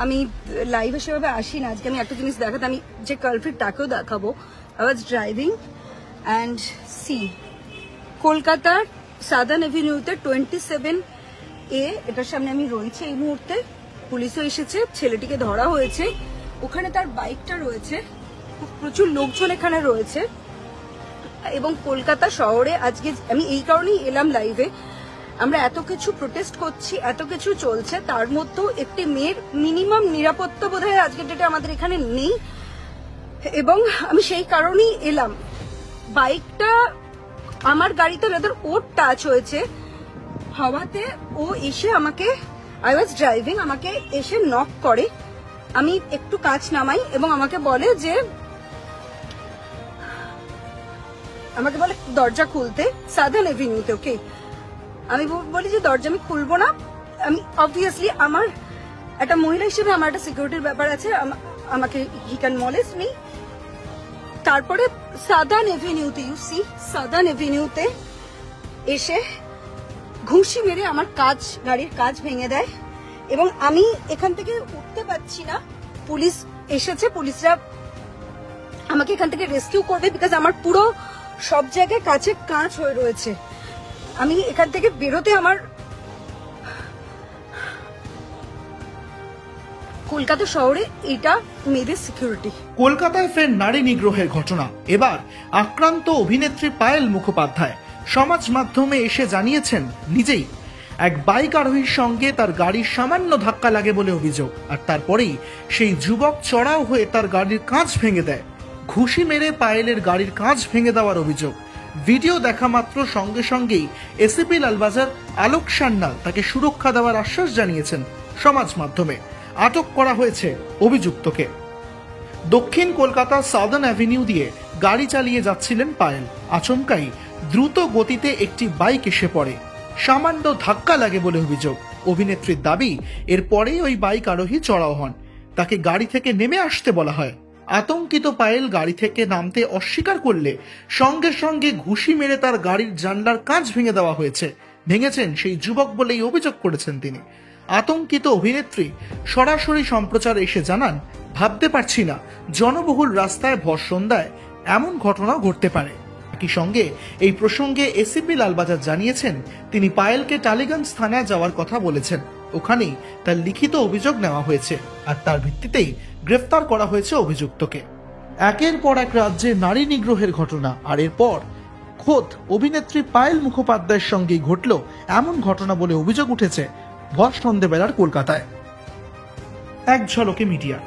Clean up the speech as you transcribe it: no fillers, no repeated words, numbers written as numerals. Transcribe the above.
আমি লাইভে সেভাবে আসি না, আজকে আমি একটা জিনিস দেখাতে, আমি যে কালপ্রিট তাকেও দেখাবো। I was driving and see কলকাতার সাদার্ন এভিনিউতে 27A, এটার সামনে আমি রয়েছে এই মুহূর্তে। পুলিশও এসেছে, ছেলেটিকে ধরা হয়েছে, ওখানে তার বাইকটা রয়েছে, প্রচুর লোকজন এখানে রয়েছে। এবং কলকাতা শহরে আজকে আমি এই কারণেই এলাম লাইভে, আমরা এত কিছু প্রোটেস্ট করছি, এত কিছু চলছে, তার মধ্যেও একটি মেয়ের মিনিমাম নিরাপত্তা বোধহয় আজকের ডেটে আমাদের এখানে নেই। এবং আমি সেই কারণেই এলাম। বাইকটা আমার গাড়িতে যাদের ওর টাচ হয়েছে হওয়াতে ও এসে আমাকে, আই ওয়াজ ড্রাইভিং, আমাকে এসে নক করে, আমি একটু কাঁচ নামাই এবং আমাকে বলে দরজা খুলতে সাদার্ন এভিনিউতে। ওকে, আমি বলি যে দরজা আমি খুলবো না, আমি অবভিয়াসলি আমার একটা মহিলা হিসেবে আমার একটা সিকিউরিটির ব্যাপার আছে, আমাকে হি ক্যান মলেস্ট মি। তারপরে সাদার্ন এভিনিউতে, ইউ সি সাদার্ন এভিনিউতে এসে ঘুষি মেরে আমার গাড়ির কাঁচ ভেঙে দেয় এবং আমি এখান থেকে উঠতে পারছি না। পুলিশ এসেছে, পুলিশরা আমাকে এখান থেকে রেস্কিউ করবে, বিকজ আমার পুরো সব জায়গায় কাঁচ হয়ে রয়েছে। আমি এখান থেকে বেরোতে আমার কলকাতা শহরে এটা মেয়েদের সিকিউরিটি। কলকাতায় ফের নারী নিগ্রহের ঘটনা। এবার আক্রান্ত অভিনেত্রী পায়েল মুখোপাধ্যায় সমাজ মাধ্যমে এসে জানিয়েছেন নিজেই এক বাইক আরোহীর সঙ্গে তার গাড়ির সামান্য ধাক্কা লাগে বলে অভিযোগ, আর তারপরেই সেই যুবক চড়াও হয়ে তার গাড়ির কাঁচ ভেঙে দেয়। ঘুষি মেরে পায়েলের গাড়ির কাঁচ ভেঙে দেওয়ার অভিযোগ। ভিডিও দেখা মাত্র সঙ্গে সঙ্গেই এসিপি লালবাজার আলোক সান্যাল তাকে সুরক্ষা দেওয়ার আশ্বাস জানিয়েছেন সমাজ মাধ্যমে। আটক করা হয়েছে অভিযুক্তকে। দক্ষিণ কলকাতার সাদার্ন অ্যাভিনিউ দিয়ে গাড়ি চালিয়ে যাচ্ছিলেন পায়েল। আচমকাই দ্রুত গতিতে একটি বাইক এসে পড়ে, সামান্য ধাক্কা লাগে বলে অভিযোগ। অভিনেত্রীর দাবি এরপরেই ওই বাইক আরোহী চড়াও হন, তাকে গাড়ি থেকে নেমে আসতে বলা হয়। আতঙ্কিত পায়েল গাড়ি থেকে নামতে অস্বীকার করলে সঙ্গে সঙ্গে ঘুষি মেরে তার গাড়ির জানলার কাঁচ ভেঙে দেওয়া হয়েছে। ভেঙেছেন সেই যুবক বলেই অভিযোগ করেছেন তিনি। আতঙ্কিত অভিনেত্রী সরাসরি সম্প্রচারে এসে জানান, ভাবতে পারছি না জনবহুল রাস্তায় ভর সন্ধ্যায় এমন ঘটনা ঘটতে পারে। একই সঙ্গে এই প্রসঙ্গে এসিপি লালবাজার জানিয়েছেন তিনি পায়েলকে টালিগঞ্জ থানায় যাওয়ার কথা বলেছেন, ওখানেই তার লিখিত অভিযোগ নেওয়া হয়েছে আর তার ভিত্তিতেই গ্রেফতার করা হয়েছে অভিযুক্তকে। একের পর এক রাজ্যে নারী নিগ্রহের ঘটনা, আর এরপর খোদ অভিনেত্রী পায়েল মুখোপাধ্যায়ের সঙ্গেই ঘটল এমন ঘটনা বলে অভিযোগ উঠেছে ভর সন্ধ্যেবেলার কলকাতায়। এক ঝলকে মিডিয়া।